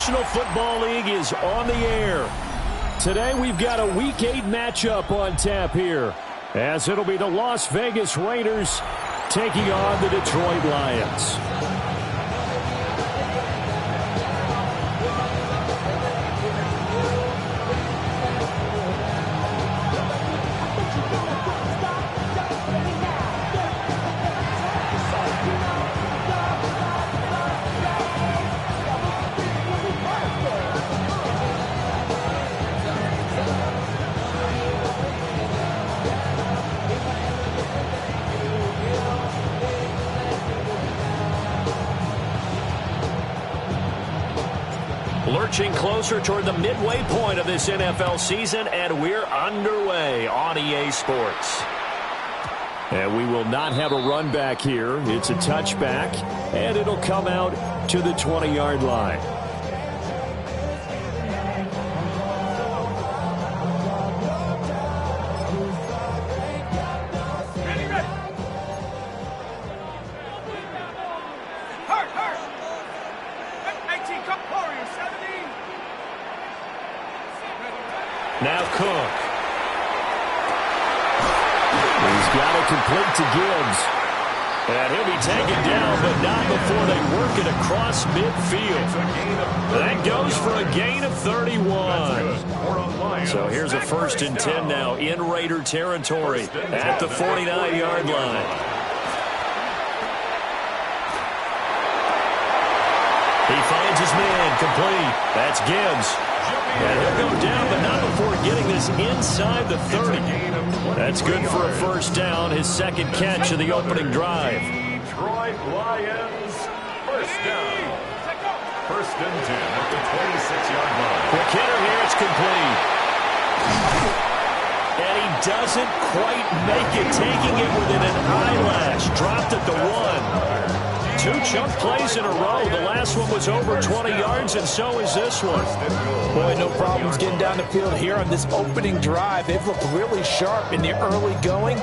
National Football League is on the air. Today we've got a Week 8 matchup on tap here, as it'll be the Las Vegas Raiders taking on the Detroit Lions. Lurching closer toward the midway point of this NFL season, and we're underway on EA Sports. And we will not have a run back here. It's a touchback, and it'll come out to the 20-yard line. Now Cook. He's got it complete to Gibbs. And he'll be taken down, but not before they work it across midfield. That goes for a gain of 31. So here's a 1st and 10 now in Raider territory at the 49-yard line. He finds his man complete. That's Gibbs. And he'll go down, but not before getting this inside the 30. That's good for a 1st down, his 2nd catch of the opening drive. Detroit Lions, 1st down. 1st and 10 at the 26-yard line. McKinnon here, it's complete. And he doesn't quite make it, taking it within an eyelash. Dropped at the 1. 2 chunk plays in a row. The last one was over 20 yards, and so is this one. Boy, no problems getting down the field here on this opening drive. They've looked really sharp in the early going,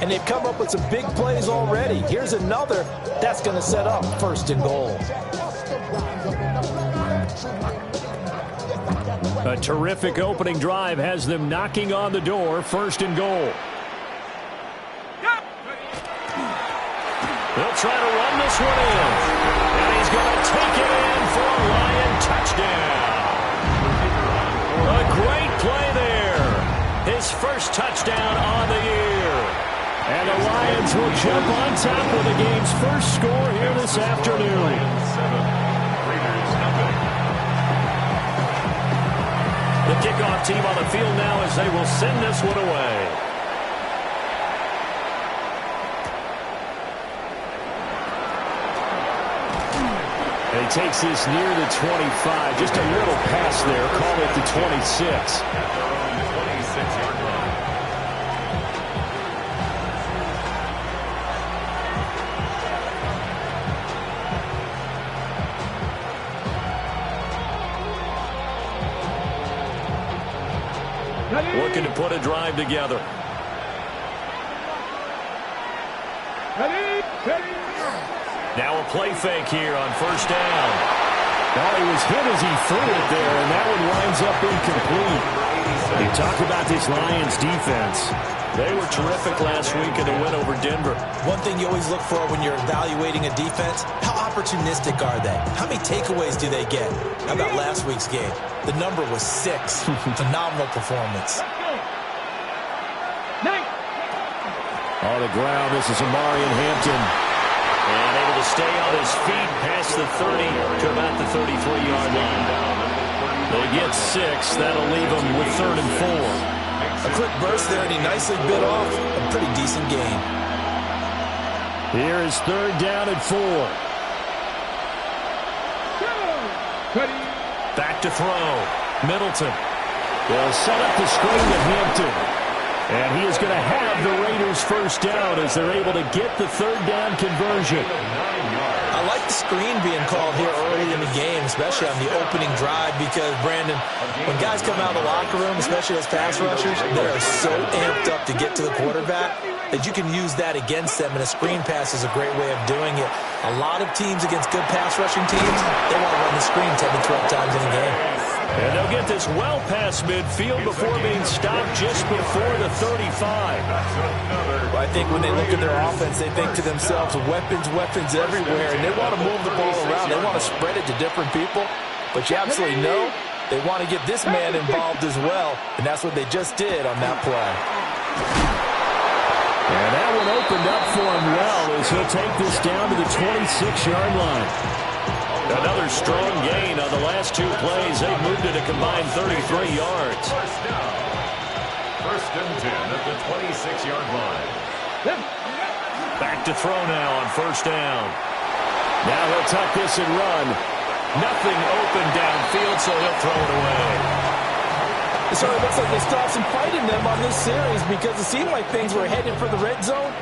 and they've come up with some big plays already. Here's another that's going to set up 1st and goal. A terrific opening drive has them knocking on the door. 1st and goal. They'll try to run this one in. And he's going to take it in for a Lion touchdown. A great play there. His 1st touchdown on the year. And the Lions will jump on top with the game's 1st score here this afternoon. The kickoff team on the field now as they will send this one away. And he takes this near the 25. Just a little pass there. Call it the 26. Looking to put a drive together. Now a play fake here on 1st down. Well, he was hit as he threw it there, and that one winds up incomplete. You talk about this Lions defense. They were terrific last week in the win over Denver. One thing you always look for when you're evaluating a defense, how opportunistic are they? How many takeaways do they get? How about last week's game? The number was 6. Phenomenal performance. On the ground, this is Amarian Hampton. And able to stay on his feet past the 30 to about the 33-yard line. They get 6. That'll leave them with 3rd and 4. A quick burst there, and he nicely bit off a pretty decent gain. Here is 3rd down and 4. Back to throw. Middleton. They'll set up the screen to Hampton. And he is going to have the Raiders' 1st down as they're able to get the 3rd down conversion. I like the screen being called here early in the game, especially on the opening drive, because, Brandon, when guys come out of the locker room, especially as pass rushers, they are so amped up to get to the quarterback. that you can use that against them, and a screen pass is a great way of doing it. A lot of teams against good pass rushing teams, they want to run the screen 10 to 12 times in a game. And they'll get this well past midfield before being stopped just before the 35. I think when they look at their offense, they think to themselves, weapons everywhere, and they want to move the ball around. They want to spread it to different people, but you absolutely know they want to get this man involved as well, and that's what they just did on that play. And that one opened up for him well as he'll take this down to the 26-yard line. Another strong gain on the last two plays. They've moved it a combined 33 yards. First and 10 at the 26-yard line. Back to throw now on first down. Now he'll tuck this and run. Nothing open downfield, so he'll throw it away. So it looks like they still have some fight in them on this series because it seemed like things were headed for the red zone.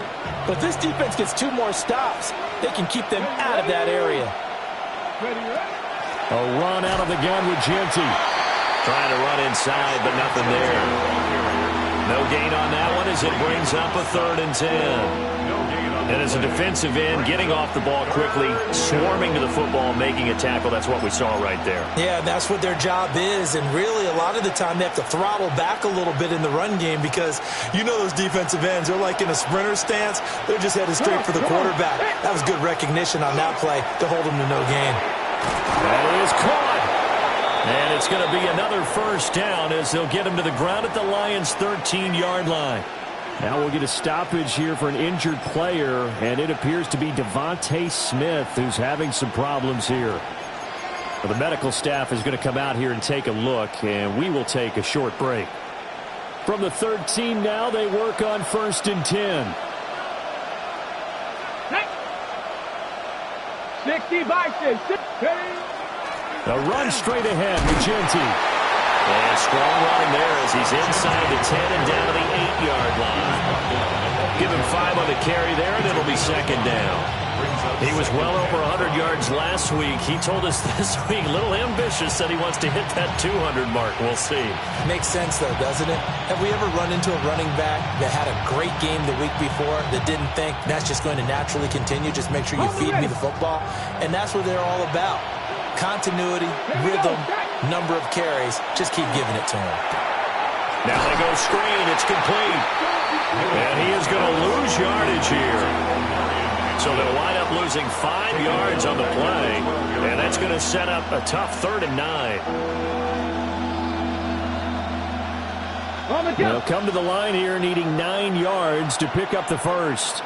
But if this defense gets 2 more stops, they can keep them out of that area. A run out of the gun with Jeanty. Trying to run inside, but nothing there. No gain on that one as it brings up a 3rd and 10. And as a defensive end, getting off the ball quickly, swarming to the football, making a tackle, that's what we saw right there. Yeah, that's what their job is. And really, a lot of the time, they have to throttle back a little bit in the run game because you know those defensive ends, they're like in a sprinter stance. They're just headed straight for the quarterback. That was good recognition on that play to hold them to no gain. That is caught. And it's going to be another first down as they'll get him to the ground at the Lions' 13-yard line. Now we'll get a stoppage here for an injured player, and it appears to be Devontae Smith who's having some problems here. Well, the medical staff is going to come out here and take a look, and we will take a short break. From the 13 now, they work on 1st and 10. 60 Vikings. A run straight ahead with Jeanty. And strong running there as he's inside the 10 and down to the 8-yard line. Give him 5 on the carry there, and it'll be 2nd down. He was well over 100 yards last week. He told us this week, a little ambitious, said he wants to hit that 200 mark. We'll see. Makes sense, though, doesn't it? Have we ever run into a running back that had a great game the week before that didn't think that's just going to naturally continue? Just make sure you feed me the football. And that's what they're all about. Continuity, rhythm, number of carries. Just keep giving it to him. Now they go screen. It's complete. And he is going to lose yardage here. So they'll wind up losing 5 yards on the play. And that's going to set up a tough 3rd and 9. They'll come to the line here needing 9 yards to pick up the first.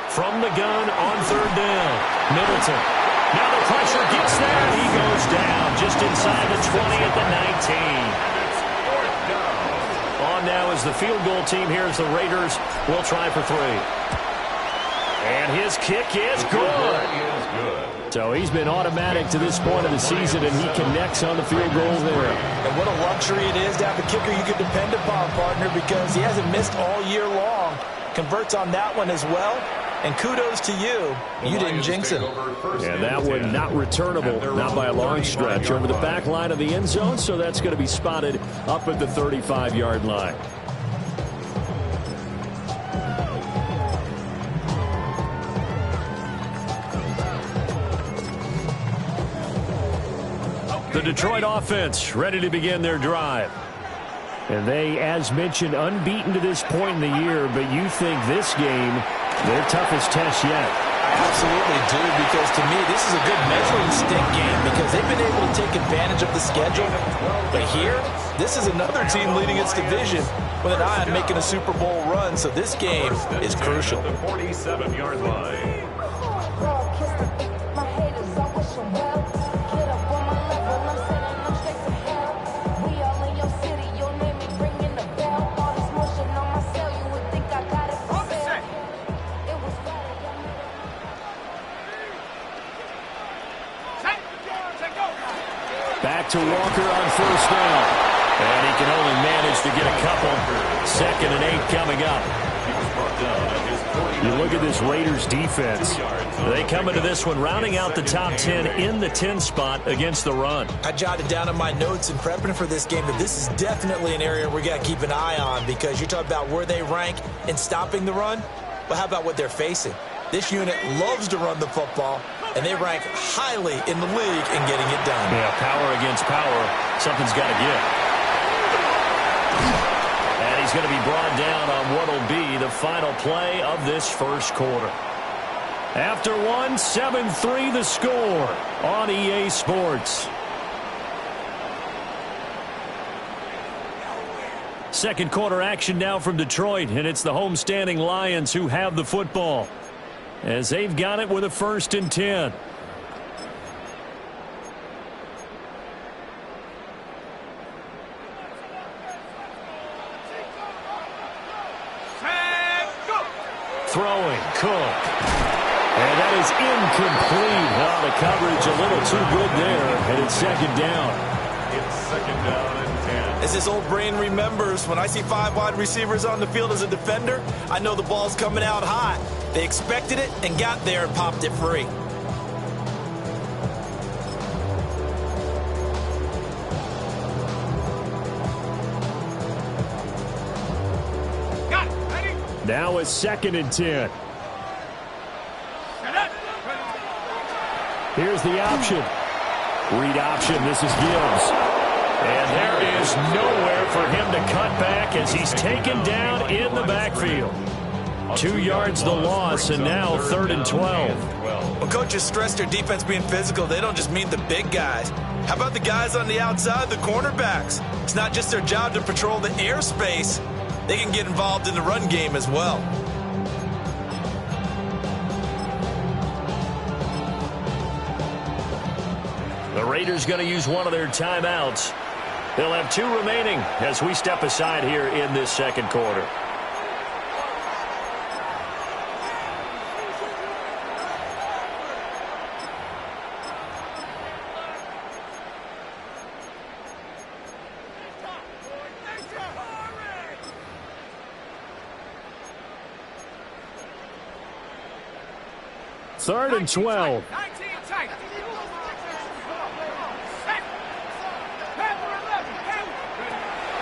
From the gun on 3rd down. Middleton. Now the pressure gets there. He goes down just inside the 20 at the 19. On now is the field goal team here as the Raiders will try for 3. And his kick is good. So he's been automatic to this point of the season, and he connects on the field goal there. And what a luxury it is to have a kicker you can depend upon, partner, because he hasn't missed all year long. Converts on that one as well. And kudos to you. You didn't jinx him. And that one not returnable, not by a long stretch, over the back line of the end zone, so that's going to be spotted up at the 35-yard line. The Detroit offense ready to begin their drive. And they, as mentioned, unbeaten to this point in the year, but you think this game their toughest test yet. I absolutely do, because to me, this is a good measuring stick game because they've been able to take advantage of the schedule. But here, this is another team leading its division with an eye on making a Super Bowl run, so this game is crucial. The 47-yard line. Back to Walker on first down. And he can only manage to get a couple. 2nd and 8 coming up. You look at this Raiders defense. They come into this one rounding out the top 10 in the 10 spot against the run. I jotted down in my notes in prepping for this game that this is definitely an area we got to keep an eye on, because you're talking about where they rank in stopping the run. But how about what they're facing? This unit loves to run the football, and they rank highly in the league in getting it done. Yeah, power against power. Something's got to give. And he's going to be brought down on what will be the final play of this first quarter. After one, 7-3 the score on EA Sports. Second quarter action now from Detroit, and it's the homestanding Lions who have the football, as they've got it with a 1st and 10. Throwing, Cook. And that is incomplete. Oh, the coverage a little too good there, and it's 2nd down. It's 2nd down and 10. As this old brain remembers, when I see 5 wide receivers on the field as a defender, I know the ball's coming out hot. They expected it and got there and popped it free. Now it's 2nd and 10. Here's the option. Read option. This is Gibbs. And there is nowhere for him to cut back as he's taken down in the backfield. 2 yards the loss, and now 3rd and 12. When coaches stress their defense being physical, they don't just mean the big guys. How about the guys on the outside, the cornerbacks? It's not just their job to patrol the airspace. They can get involved in the run game as well. The Raiders going to use one of their timeouts. They'll have 2 remaining as we step aside here in this second quarter. Third and 12.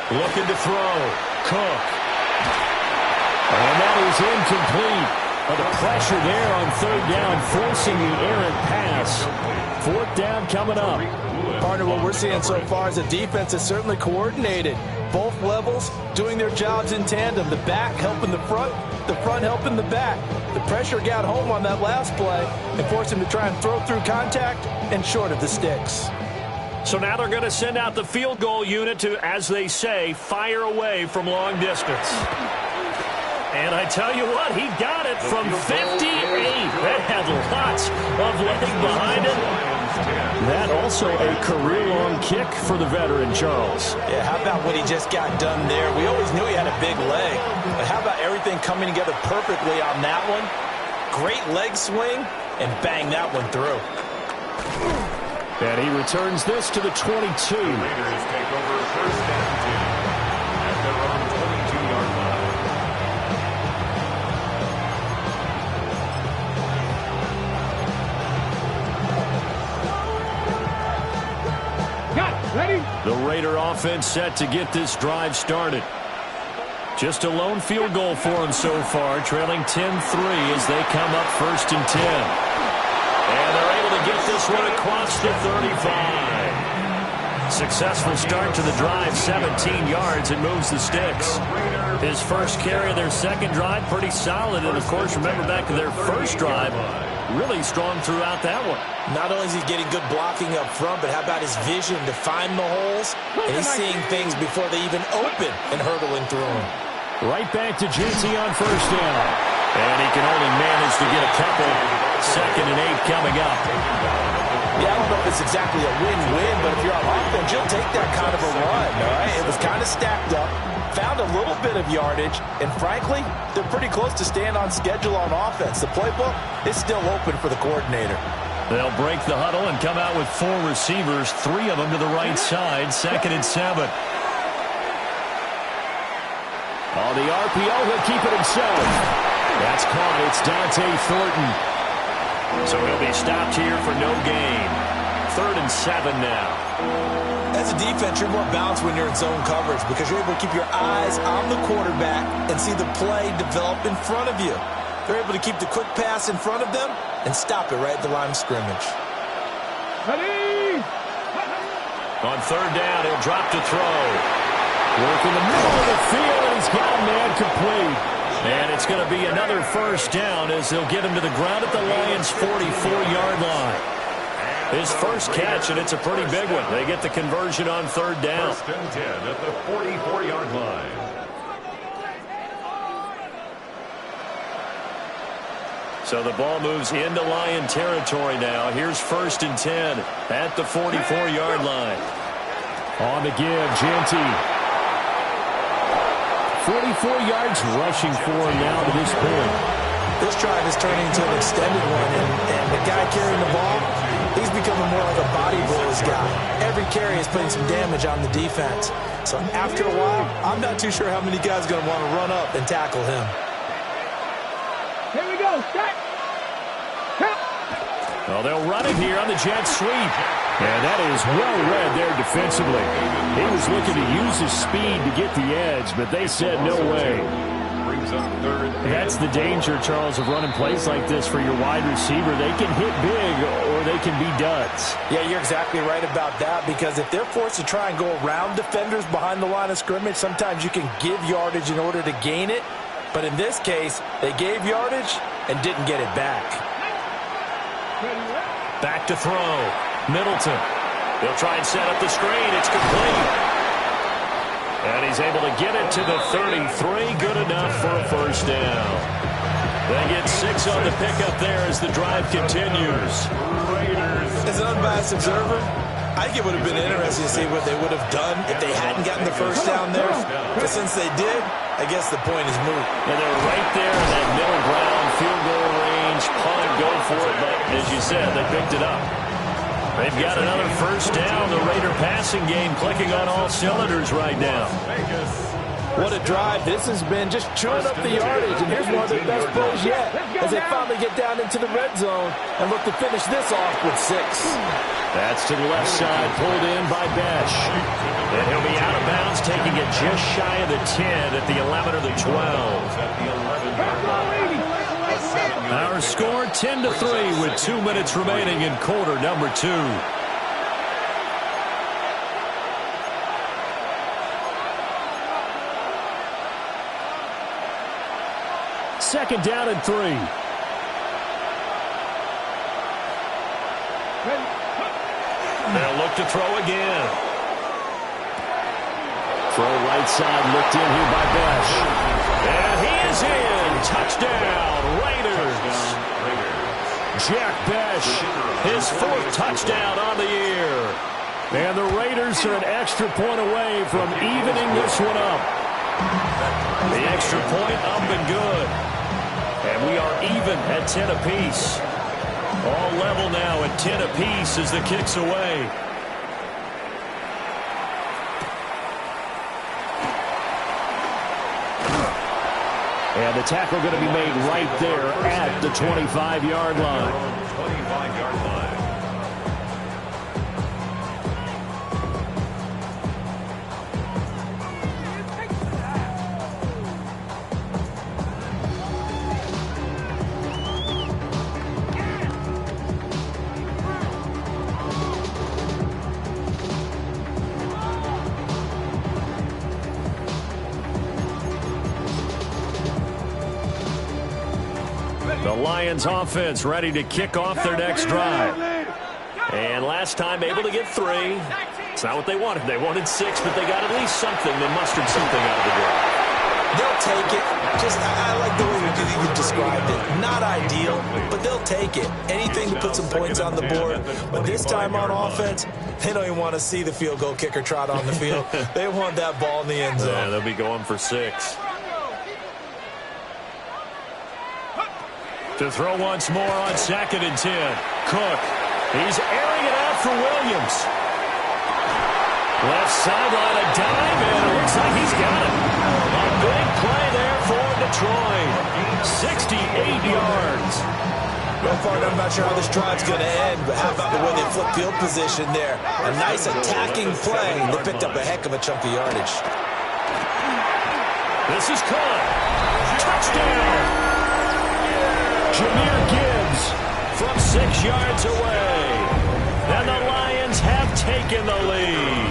Looking to throw. Cook. And that is incomplete. But the pressure there on 3rd down, forcing the errant pass. 4th down coming up. Partner, what we're seeing so far is a defense that's certainly coordinated. Both levels doing their jobs in tandem. The back helping the front helping the back. The pressure got home on that last play and forced him to try and throw through contact and short of the sticks. So now they're going to send out the field goal unit to, as they say, fire away from long distance. And I tell you what, he got it from 58. That had lots of leg behind it. That also a career-long kick for the veteran, Charles. Yeah, how about what he just got done there? We always knew he had a big leg, but how about everything coming together perfectly on that one? Great leg swing, and bang that one through. And he returns this to the 22. Raiders take over 1st and 10 at their own 22-yard line. The Raider offense set to get this drive started. Just a lone field goal for them so far, trailing 10-3 as they come up 1st and 10. And they're able to get this one across the 35. Successful start to the drive, 17 yards, and moves the sticks. His first carry of their second drive, pretty solid. And, of course, remember back to their first drive, really strong throughout that one. Not only is he getting good blocking up front, but how about his vision to find the holes? And he's seeing things before they even open and hurtling through them. Right back to JT on 1st down. And he can only manage to get a couple. 2nd and 8 coming up. Yeah, I don't know if it's exactly a win-win, but if you're on offense, you'll take that kind of a run, all right? It was kind of stacked up, found a little bit of yardage, and frankly, they're pretty close to staying on schedule on offense. The playbook is still open for the coordinator. They'll break the huddle and come out with 4 receivers, 3 of them to the right side, 2nd and 7. On the RPO, he'll keep it himself. That's caught. It's Dante Thornton. So he'll be stopped here for no gain. 3rd and 7 now. As a defense, you're more balanced when you're in zone coverage because you're able to keep your eyes on the quarterback and see the play develop in front of you. They're able to keep the quick pass in front of them and stop it right at the line of scrimmage. Ready. On 3rd down, he'll drop to throw. Work in the middle of the field, and he's got a man complete. And it's going to be another 1st down as they'll get him to the ground at the Lions' 44-yard line. His first catch, and it's a pretty big one. They get the conversion on 3rd down. 1st and 10 at the 44-yard line. So the ball moves into Lion territory now. Here's 1st and 10 at the 44-yard line. On the give, Jeanty. 44 yards rushing for him now to this point. This drive is turning into an extended one, and the guy carrying the ball, he's becoming more like a body blows guy. Every carry is putting some damage on the defense. So after a while, I'm not too sure how many guys are going to want to run up and tackle him. Here we go. Set. Well, they'll run it here on the jet sweep. And that is well read there defensively. He was looking to use his speed to get the edge, but they said no way. That's the danger, Charles, of running plays like this for your wide receiver. They can hit big or they can be duds. Yeah, you're exactly right about that, because if they're forced to try and go around defenders behind the line of scrimmage, sometimes you can give yardage in order to gain it. But in this case, they gave yardage and didn't get it back. Back to throw. Middleton. He'll try and set up the screen. It's complete. And he's able to get it to the 33. Good enough for a 1st down. They get 6 on the pickup there as the drive continues. As an unbiased observer, I think it would have been interesting to see what they would have done if they hadn't gotten the 1st down there. But since they did, I guess the point is moot. And they're right there in that middle ground, field goal range, punt, go for it. But as you said, they picked it up. They've got another 1st down. The Raider passing game clicking on all cylinders right now. What a drive this has been, just chewing up the yardage. And here's one of their best plays yet as they finally get down into the red zone and look to finish this off with 6. That's to the left side, pulled in by Besh. And he'll be out of bounds, taking it just shy of the 10 at the 11 or the 12. Our score 10-3 with 2 minutes remaining in quarter number 2. Second down and 3. They'll look to throw again. Throw right side, looked in here by Besh. And he is in. Touchdown, Raiders. Jack Besh, his 4th touchdown on the year. And the Raiders are an extra point away from evening this one up. The extra point up and good. And we are even at 10 apiece. All level now at 10 apiece as the kick's away. And the tackle going to be made right there at the 25-yard line. 25-yard line. The Lions offense ready to kick off their next drive. And last time able to get 3. It's not what they wanted. They wanted 6, but they got at least something. They mustered something out of the drive. They'll take it. I like the way you described it. Not ideal, but they'll take it. Anything to put some points on the board. But this time on offense, they don't even want to see the field goal kicker trot on the field. They want that ball in the end zone. Yeah, they'll be going for 6. To throw once more on 2nd and 10. Cook. He's airing it out for Williams. Left sideline, a dive, and it looks like he's got it. A big play there for Detroit. yards. Well, partner, I'm not sure how this drive's going to end, but how about the way they flip field position there? A nice attacking play. They picked up a heck of a chunk of yardage. This is caught. Touchdown. Jahmyr Gibbs from 6 yards away. And the Lions have taken the lead.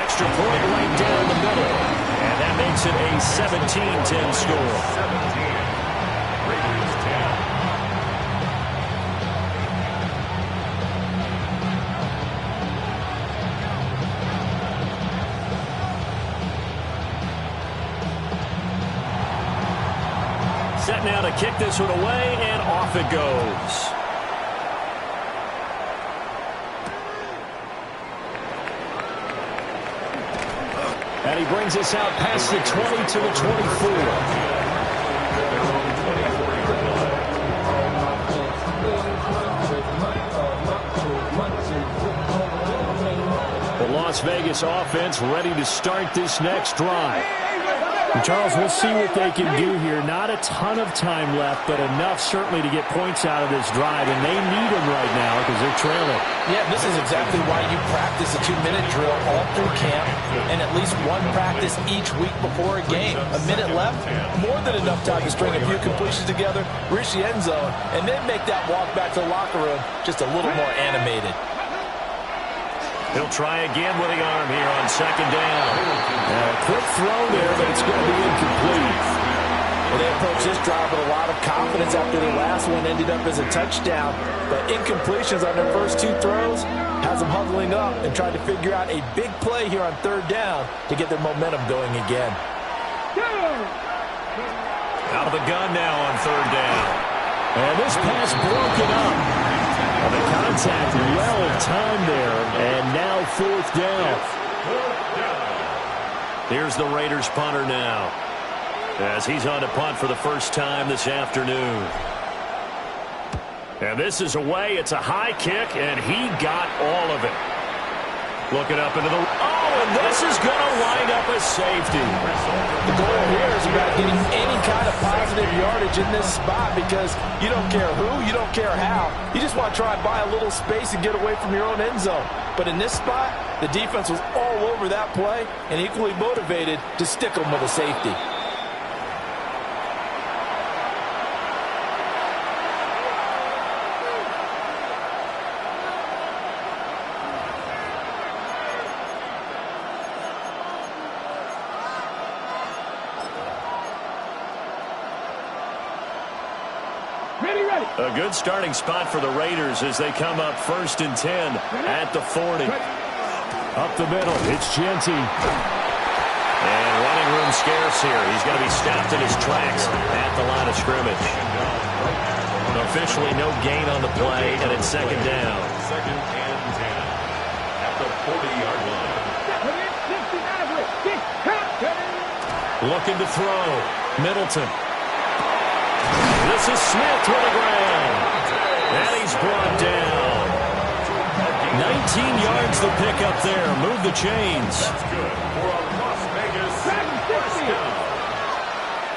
Extra point right down the middle. And that makes it a 17-10 score. 17. Raiders 10. Set now to kick this one away, and off it goes. And he brings us out past the 20 to the 24. The Las Vegas offense ready to start this next drive. And Charles, we'll see what they can do here. Not a ton of time left, but enough certainly to get points out of this drive, and they need them right now because they're trailing. Yeah, this is exactly why you practice a 2-minute drill all through camp and at least one practice each week before a game. A minute left, more than enough time to string a few completions together, reach the end zone, and then make that walk back to the locker room just a little more animated. He'll try again with the arm here on second down. Quick throw there, but it's going to be incomplete. Well, they approached this drive with a lot of confidence after the last one ended up as a touchdown. But incompletions on their first 2 throws has them huddling up and trying to figure out a big play here on third down to get their momentum going again. Out of the gun now on third down. And this pass broken up. The contact well in time there, and now fourth down. Here's the Raiders punter now, as he's on to punt for the first time this afternoon. And this is away. It's a high kick, and he got all of it. Looking up into the... Oh, and this is going to wind up a safety. The goal here is about getting any kind of positive yardage in this spot because you don't care who, you don't care how. You just want to try and buy a little space and get away from your own end zone. But in this spot, the defense was all over that play and equally motivated to stick them with a safety. A good starting spot for the Raiders as they come up 1st and 10 at the 40. Up the middle, it's Jeanty. And running room scarce here. He's going to be stopped in his tracks at the line of scrimmage. Officially no gain on the play, and it's second down. 2nd and 10 at the 40-yard line. Looking to throw. Middleton. This is Smith to the ground. And he's brought down. 19 yards the pick up there. Move the chains. That's good for a Las Vegas first down.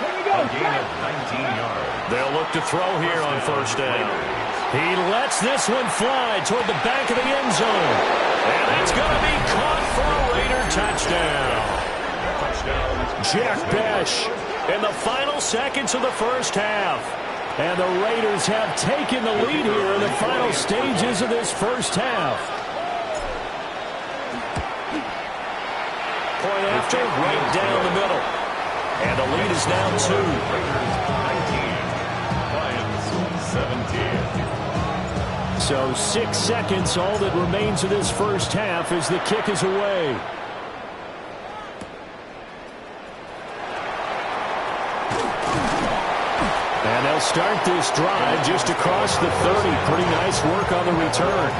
A gain of 19 yards. They'll look to throw here on first down. He lets this one fly toward the back of the end zone. And it's going to be caught for a Raider touchdown. Jack Bech in the final seconds of the first half. And the Raiders have taken the lead here in the final stages of this first half. Point after, right down the middle. And the lead is now 2. Raiders 19, Lions 17. So 6 seconds, all that remains of this first half as the kick is away. And they'll start this drive just across the 30. Pretty nice work on the return.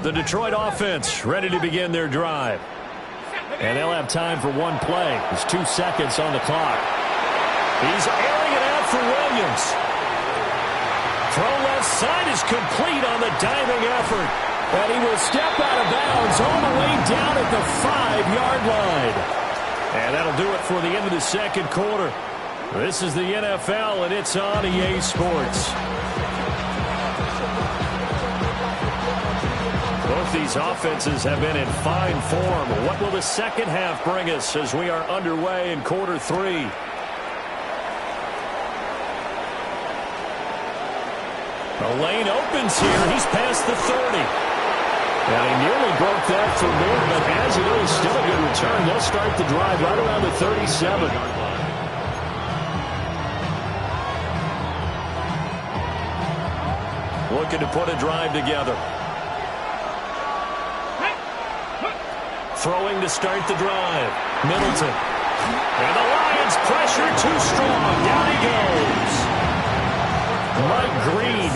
The Detroit offense ready to begin their drive. And they'll have time for one play. There's 2 seconds on the clock. He's airing it for Williams. Throw left side is complete on the diving effort. And he will step out of bounds all the way down at the 5-yard line. And that'll do it for the end of the second quarter. This is the NFL, and it's on EA Sports. Both these offenses have been in fine form. What will the second half bring us as we are underway in quarter 3? The lane opens here. He's past the 30. And he nearly broke that for more, but as it is, still a good return. They'll start the drive right around the 37. Looking to put a drive together. Throwing to start the drive. Middleton. And the Lions pressure too strong. Down he goes. Mike Green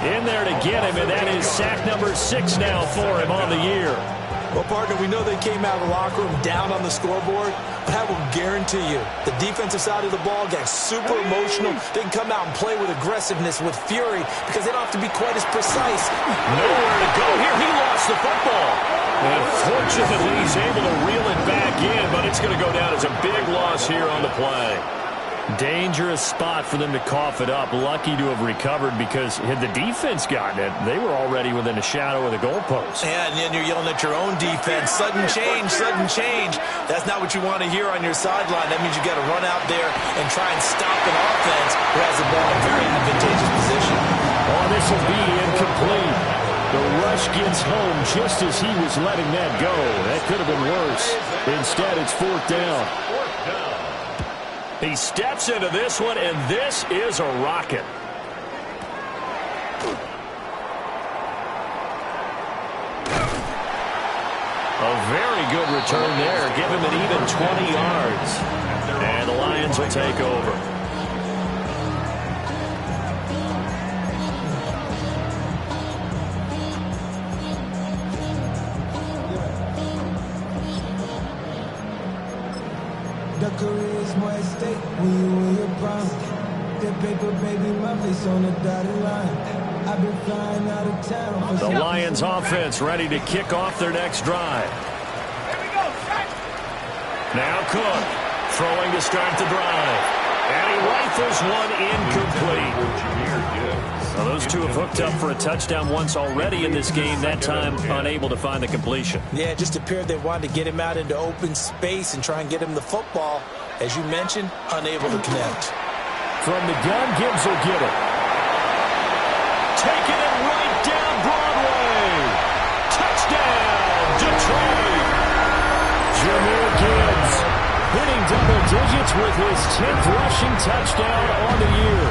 in there to get him, and that is sack number 6 now for him on the year. Well, partner, we know they came out of the locker room down on the scoreboard, but I will guarantee you the defensive side of the ball got super emotional. They can come out and play with aggressiveness, with fury, because they don't have to be quite as precise. Nowhere to go here. He lost the football. And fortunately, he's able to reel it back in, but it's going to go down as a big loss here on the play. Dangerous spot for them to cough it up. Lucky to have recovered, because had the defense gotten it, they were already within a shadow of the goalpost. Yeah, and then you're yelling at your own defense. Sudden change, sudden change. That's not what you want to hear on your sideline. That means you got to run out there and try and stop an offense who has the ball in a very advantageous position. Oh, this will be incomplete. The rush gets home just as he was letting that go. That could have been worse. Instead, it's 4th down. He steps into this one, and this is a rocket. A very good return there. Give him an even 20 yards. And the Lions will take over. The career's more at stake when you win your prime. The paper, baby, my face on the dotted line. I've been flying out of town. The Lions offense ready to kick off their next drive. Now Cook throwing to start the drive. And he rifles one incomplete. Well, those two have hooked up for a touchdown once already in this game, that time unable to find the completion. Yeah, it just appeared they wanted to get him out into open space and try and get him the football. As you mentioned, unable to connect. From the gun, Gibbs will get it. Taking it right down Broadway. Touchdown, Detroit. Jahmyr Gibbs hitting double digits with his 10th rushing touchdown on the year.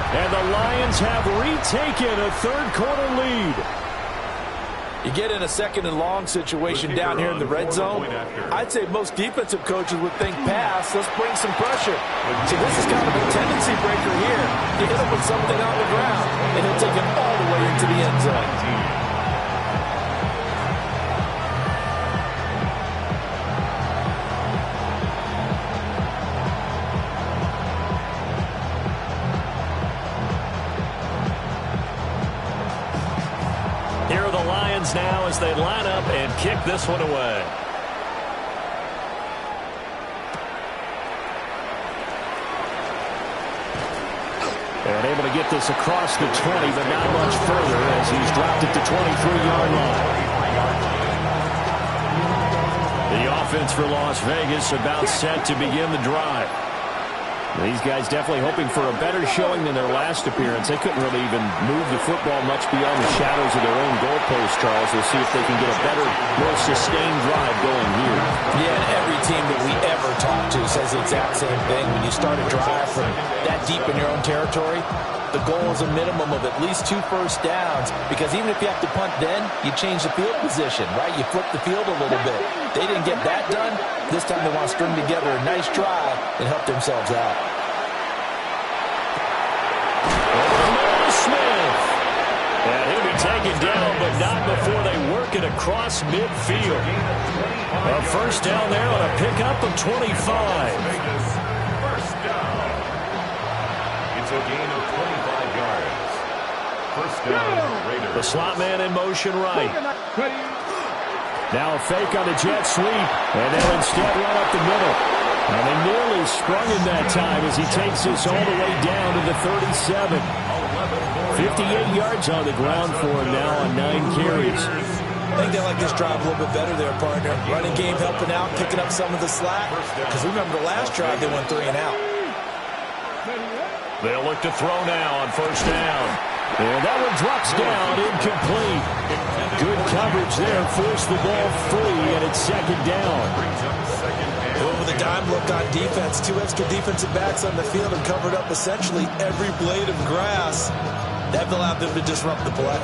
And the Lions have retaken a third-quarter lead. You get in a second and long situation down here in the red zone, I'd say most defensive coaches would think pass, let's bring some pressure. So this is kind of a tendency breaker here. You hit him with something on the ground, and he'll take it all the way into the end zone. Here are the Lions now as they line up and kick this one away. And able to get this across the 20, but not much further as he's dropped it to 23-yard line. The offense for Las Vegas about set to begin the drive. These guys definitely hoping for a better showing than their last appearance. They couldn't really even move the football much beyond the shadows of their own goalpost, Charles. We'll see if they can get a better, more sustained drive going here. Yeah, and every team that we ever talk to says the exact same thing. When you start a drive from that deep in your own territory, the goal is a minimum of at least 2 first downs, because even if you have to punt then, you change the field position, right? You flip the field a little bit. They didn't get that done. This time they want to string together a nice drive and help themselves out. Smith. And he'll be taken down, but not before they work it across midfield. A first down there on a pickup of 25. That's a gain of 25 yards. First down, Raiders. The slot man in motion right. Now a fake on the jet sweep, and they'll instead run up the middle. And they nearly sprung him that time as he takes this all the way down to the 37. 58 yards on the ground for him now on 9 carries. I think they like this drive a little bit better there, partner. Running game helping out, picking up some of the slack. Because remember the last drive, they went 3 and out. They'll look to throw now on first down. And that one drops down, incomplete. Good coverage there, forced the ball free, and it's second down. Over the dime look on defense. 2 extra defensive backs on the field and covered up essentially every blade of grass. That allowed them to disrupt the play.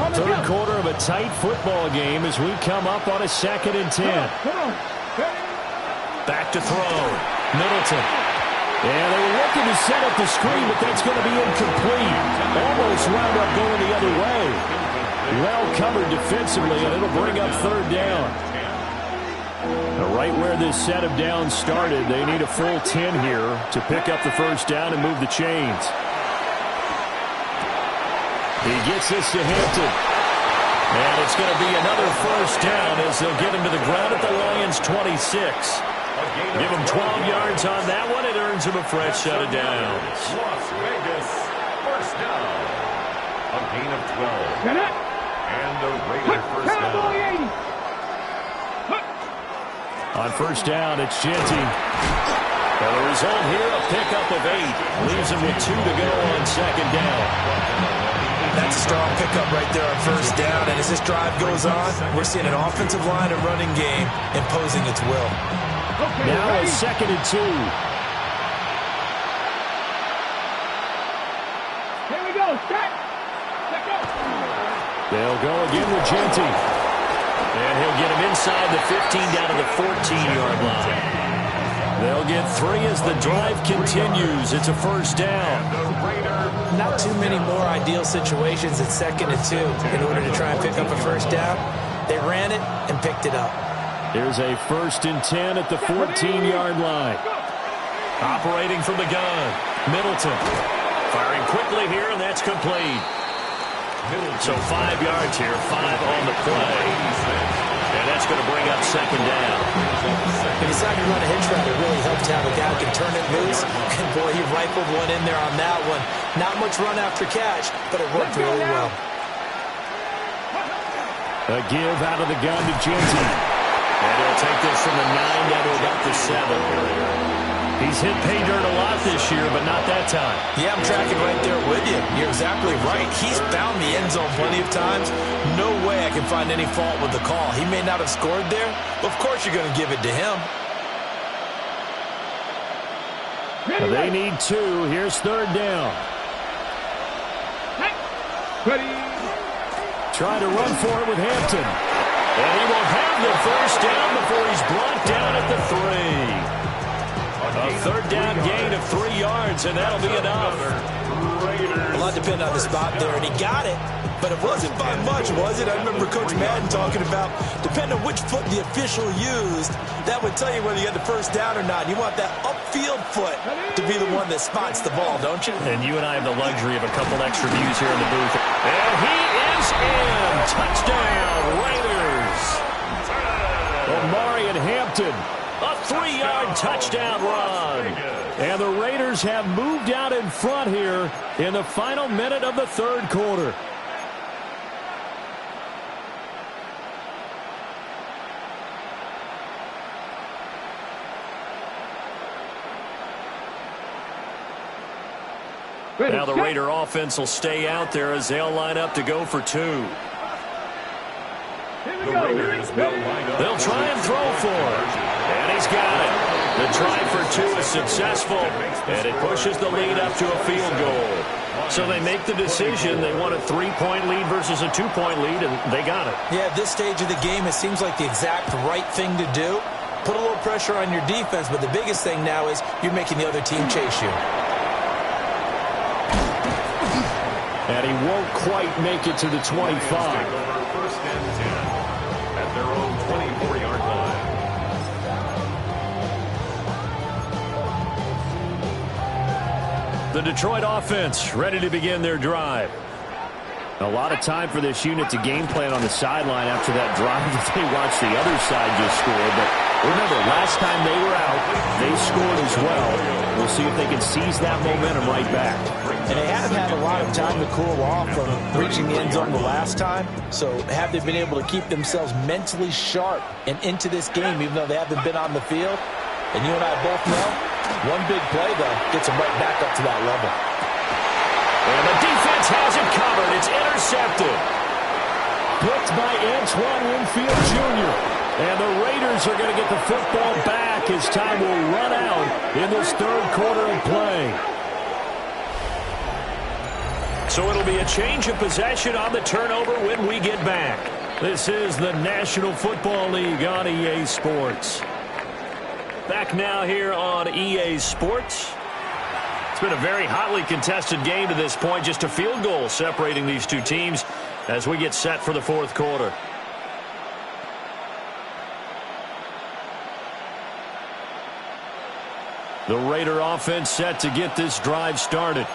Third quarter of a tight football game as we come up on a 2nd and 10. Back to throw. Middleton. And they were looking to set up the screen, but that's going to be incomplete. Almost wound up going the other way. Well covered defensively, and it'll bring up 3rd down. Now, right where this set of downs started, they need a full 10 here to pick up the first down and move the chains. He gets this to Hampton. And it's going to be another first down as they'll get him to the ground at the Lions' 26. Give him 12 yards on that one. It earns him a fresh set of downs. Las Vegas, first down. A gain of 12. And the Raiders first down. On first down, it's Jeanty. Well, the result here, a pickup of 8. Leaves him with 2 to go on second down. That's a strong pickup right there on first down. And as this drive goes on, we're seeing an offensive line and running game imposing its will. Now a 2nd and 2. Here we go. Set. Let go. They'll go again with Jeanty. And he'll get him inside the 15 down to the 14-yard line. They'll get 3 as the drive continues. It's a first down. Not too many more ideal situations at 2nd and 2 in order to try and pick up a first down. They ran it and picked it up. Here's a 1st and 10 at the 14-yard line. Operating from the gun, Middleton. Firing quickly here, and that's complete. So 5 yards here, 5 on the play. And that's going to bring up second down. He decided to run a hitch route. It really helped how the guy can turn it loose. And boy, he rifled one in there on that one. Not much run after catch, but it worked really well. A give out of the gun to Jeanty. And he'll take this from the 9 down to about the 7. He's hit pay dirt a lot this year, but not that time. Yeah, I'm tracking right there with you. You're exactly right. He's found the end zone plenty of times. No way I can find any fault with the call. He may not have scored there, but of course you're going to give it to him. They need 2. Here's 3rd down. Ready. Try to run for it with Hampton. And he will have the first down before he's brought down at the 3. A 3rd down gain of 3 yards, and that'll be enough. A lot depended on the spot there, and he got it. But it wasn't by much, was it? I remember Coach Madden talking about, depending on which foot the official used, that would tell you whether you had the first down or not. You want that upfield foot to be the one that spots the ball, don't you? And you and I have the luxury of a couple extra views here in the booth. And he is in. Touchdown, Raiders. Omari and Hampton. A 3-yard touchdown run. And the Raiders have moved out in front here in the final minute of the 3rd quarter. Now the Raider offense will stay out there as they'll line up to go for 2. They'll try and throw for it. And he's got it. The try for 2 is successful, and it pushes the lead up to a field goal. So they make the decision. They want a 3-point lead versus a 2-point lead, and they got it. Yeah, at this stage of the game, it seems like the exact right thing to do. Put a little pressure on your defense, but the biggest thing now is you're making the other team chase you. And he won't quite make it to the 25. First and 10 at their own 24-yard line. The Detroit offense ready to begin their drive. A lot of time for this unit to game plan on the sideline after that drive that they watched the other side just score. But remember, last time they were out, they scored as well. We'll see if they can seize that momentum right back. And they have had a lot of time to cool off from reaching the end zone the last time. So have they been able to keep themselves mentally sharp and into this game, even though they haven't been on the field? And you and I both know, one big play, though, gets them right back up to that level. And the defense has it covered. It's intercepted. Picked by Antoine Winfield Jr. And the Raiders are going to get the football back as time will run out in this third quarter of play. So it'll be a change of possession on the turnover when we get back. This is the National Football League on EA Sports. Back now here on EA Sports. It's been a very hotly contested game to this point. Just a field goal separating these two teams as we get set for the fourth quarter. The Raider offense set to get this drive started.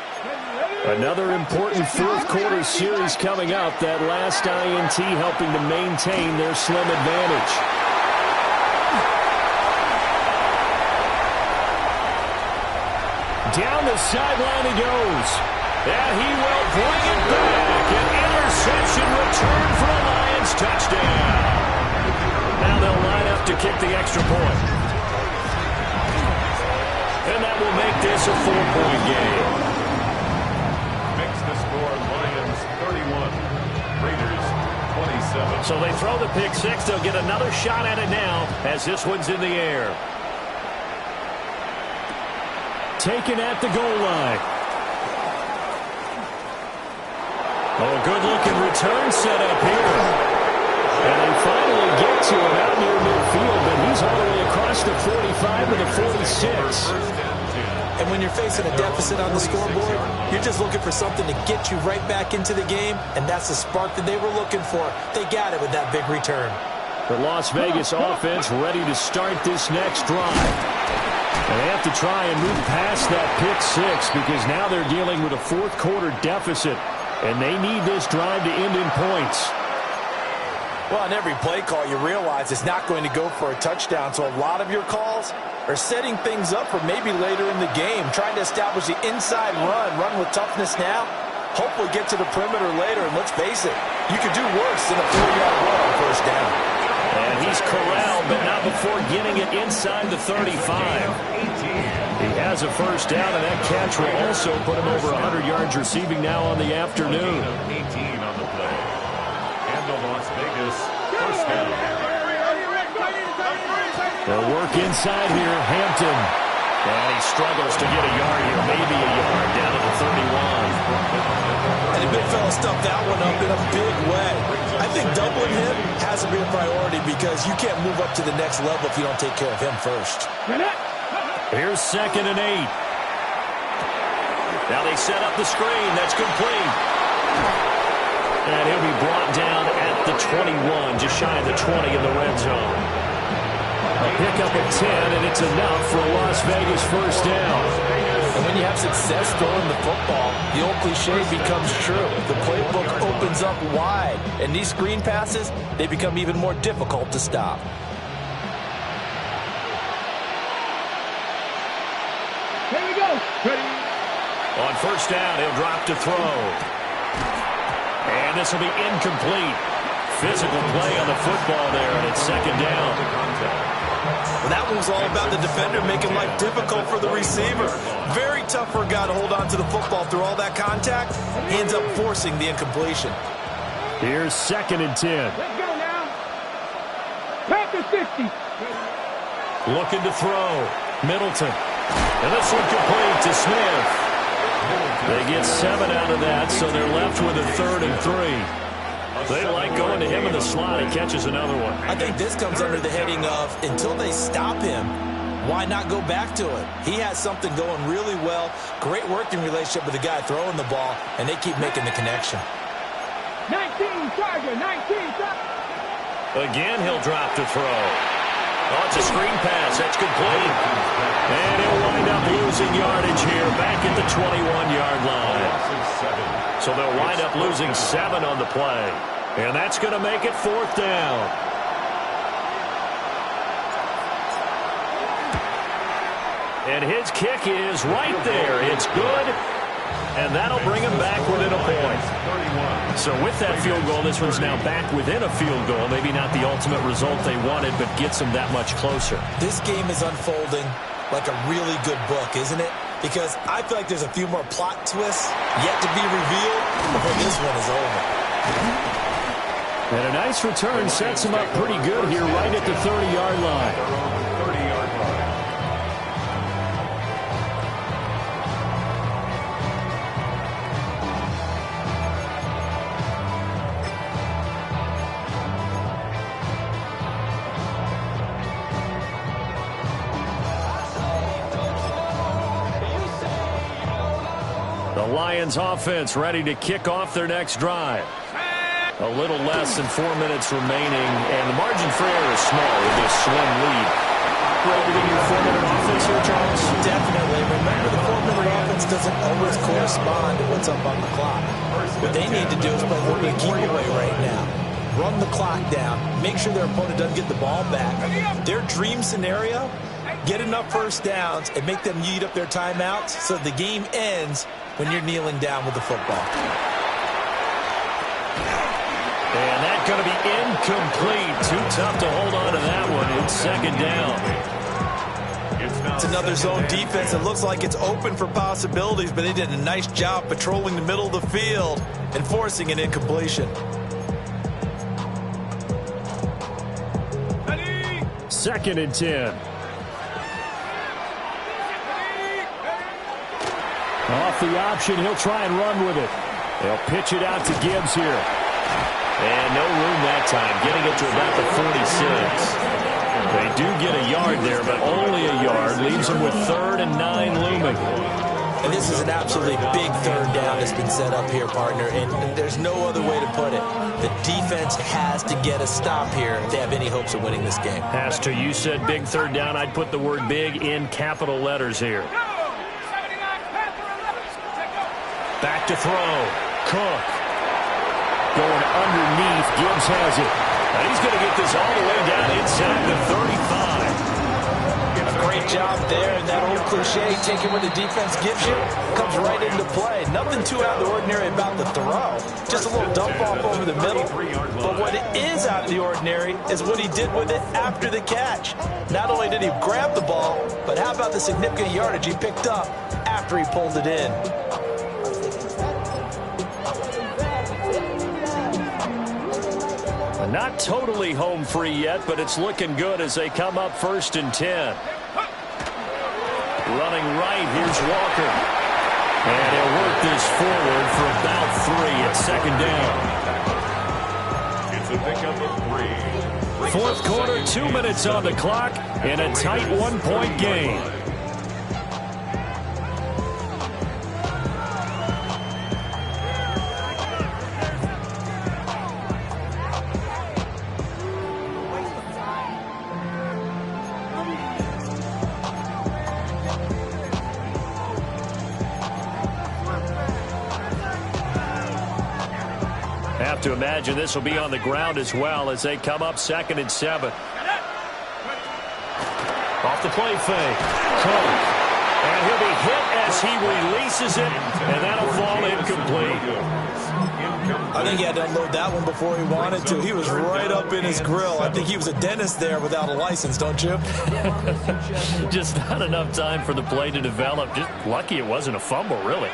Another important fourth quarter series coming up. That last INT helping to maintain their slim advantage. Down the sideline he goes. And he will bring it back. An interception return for a Lions touchdown. Now they'll line up to kick the extra point. And that will make this a 4-point game. Makes the score Lions 31, Raiders 27. So they throw the pick six. They'll get another shot at it now as this one's in the air. Taken at the goal line. Oh, good-looking return set up here. And they finally get to him out near midfield, but he's all the way across the 45 to the 46. And when you're facing a deficit on the scoreboard, you're just looking for something to get you right back into the game, and that's the spark that they were looking for. They got it with that big return. The Las Vegas offense ready to start this next drive. And they have to try and move past that pick six because now they're dealing with a fourth quarter deficit, and they need this drive to end in points. Well, on every play call, you realize it's not going to go for a touchdown, so a lot of your calls are setting things up for maybe later in the game, trying to establish the inside run with toughness now, hopefully get to the perimeter later, and let's face it, you could do worse than a 4-yard run on first down. And he's corralled, but not before getting it inside the 35. He has a first down, and that catch will also put him over 100 yards receiving now on the afternoon. 18 on the play. And the Las Vegas first down. They'll work inside here, Hampton. And he struggles to get a yard here, maybe a yard down to the 31. And the big fella stuffed that one up in a big way. I think doubling him has to be a priority because you can't move up to the next level if you don't take care of him first. Here's 2nd and 8. Now they set up the screen. That's complete. And he'll be brought down at the 21, just shy of the 20 in the red zone. A pickup of 10, and it's enough for a Las Vegas first down. And when you have success throwing the football, the old cliche becomes true. The playbook opens up wide, and these screen passes, they become even more difficult to stop. Here we go. Ready. On first down, he'll drop to throw. And this will be incomplete. Physical play on the football there, and it's 2nd down. Well, that one's all about the defender making life difficult for the receiver. Very tough for a guy to hold on to the football through all that contact. He ends up forcing the incompletion. Here's 2nd and 10. Let's go now. Packers 50. Looking to throw. Middleton. And this one complete to Smith. They get 7 out of that, so they're left with a 3rd and 3. They like going to him in the slot. He catches another one. I think this comes under the heading of until they stop him, Why not go back to it? He has something going really well. Great working relationship with the guy throwing the ball, and they keep making the connection. 19 Charger, 19 Charger. Again, he'll drop to throw. Oh, it's a screen pass. That's complete. And he'll wind up losing yardage here back at the 21-yard line. So they'll wind up losing 7 on the play. And that's going to make it 4th down. And his kick is right there. It's good. And that'll bring him back within a point. So with that field goal, this one's now back within a field goal. Maybe not the ultimate result they wanted, but gets them that much closer. This game is unfolding like a really good book, isn't it? Because I feel like there's a few more plot twists yet to be revealed before this one is over. And a nice return sets him up pretty good here right at the 30-yard line. The Lions offense ready to kick off their next drive. A little less than 4 minutes remaining, and the margin for error is small with this slim lead. Ready to your 4-minute offense here, Charles? Definitely. Remember, the 4-minute offense doesn't always correspond to what's up on the clock. What they need to do is play a little bit of keep away right now. Run the clock down. Make sure their opponent doesn't get the ball back. Their dream scenario, get enough first downs and make them eat up their timeouts so the game ends when you're kneeling down with the football. And that's going to be incomplete. Too tough to hold on to that one. It's 2nd down. It's another zone defense that looks like it's open for possibilities, but they did a nice job patrolling the middle of the field and forcing an incompletion. 2nd and 10. Off the option, he'll try and run with it. They'll pitch it out to Gibbs here. And no room that time, getting it to about the 46. They do get a yard there, but only a yard. Leaves them with 3rd and 9 looming. And this is an absolutely big 3rd down that's been set up here, partner, and there's no other way to put it. The defense has to get a stop here if they have any hopes of winning this game. Has to. You said big 3rd down. I'd put the word big in capital letters here. Back to throw. Cook. Going underneath. Gibbs has it. And he's going to get this all the way down inside the 35. A great job there. And that old cliche, taking what the defense gives you, comes right into play. Nothing too out of the ordinary about the throw. Just a little dump off over the middle. But what is out of the ordinary is what he did with it after the catch. Not only did he grab the ball, but how about the significant yardage he picked up after he pulled it in. Not totally home free yet, but it's looking good as they come up 1st and 10. Running right, here's Walker. And he'll work this forward for about 3 at 2nd down. It's a pickup of 3. 4th quarter, 2 minutes on the clock, and a tight 1-point game. Have to imagine this will be on the ground as well as they come up 2nd and 7. Off the play fake. Cook. And he'll be hit as he releases it, and that'll fall incomplete. I think he had to unload that one before he wanted to. He was right up in his grill. I think he was a dentist there without a license, don't you? Just not enough time for the play to develop. Just lucky it wasn't a fumble, really.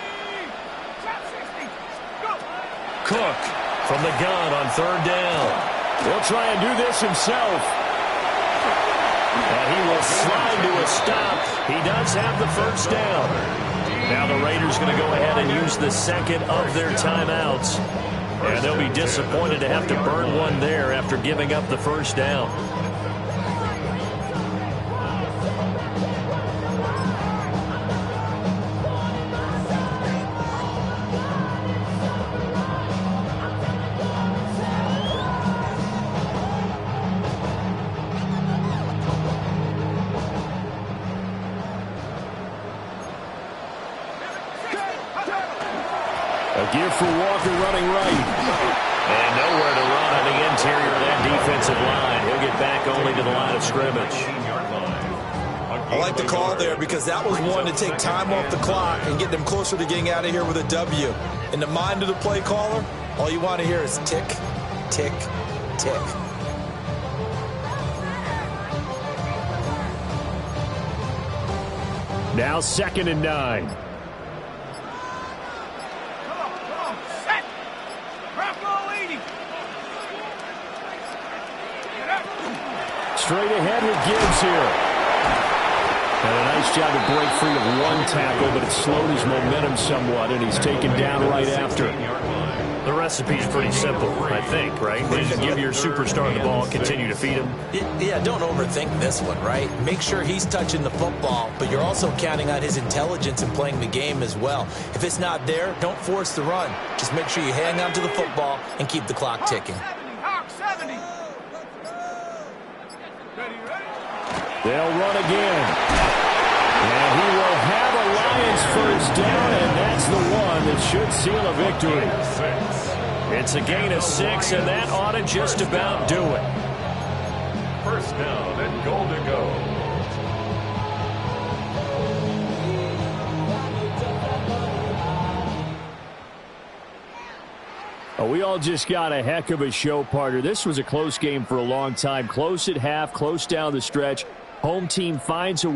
Cook from the gun on 3rd down. He'll try and do this himself. And he will slide to a stop. He does have the 1st down. Now the Raiders going to go ahead and use the 2nd of their timeouts. And they'll be disappointed to have to burn one there after giving up the 1st down. give for Walker running right. And nowhere to run on the interior of that defensive line. He'll get back only to the line of scrimmage. I like the call there because that was one to take time off the clock and get them closer to getting out of here with a W. In the mind of the play caller, all you want to hear is tick, tick, tick. Now 2nd and 9. Set. Crap all 80. Straight ahead with Gibbs here. And a nice job to break free of one tackle, but it slowed his momentum somewhat, and he's taken down right after. The recipe's pretty simple, I think, right? You just give your superstar the ball, continue to feed him. Yeah, don't overthink this one, right? Make sure he's touching the football, but you're also counting on his intelligence in playing the game as well. If it's not there, don't force the run. Just make sure you hang on to the football and keep the clock ticking. Hawk 70. They'll run again. And he will have a Lions first down, and that's the one that should seal a victory. It's a gain of 6, and that ought to just about do it. First down and goal to go. We all just got a heck of a show, partner. This was a close game for a long time. Close at half, close down the stretch. Home team finds a way.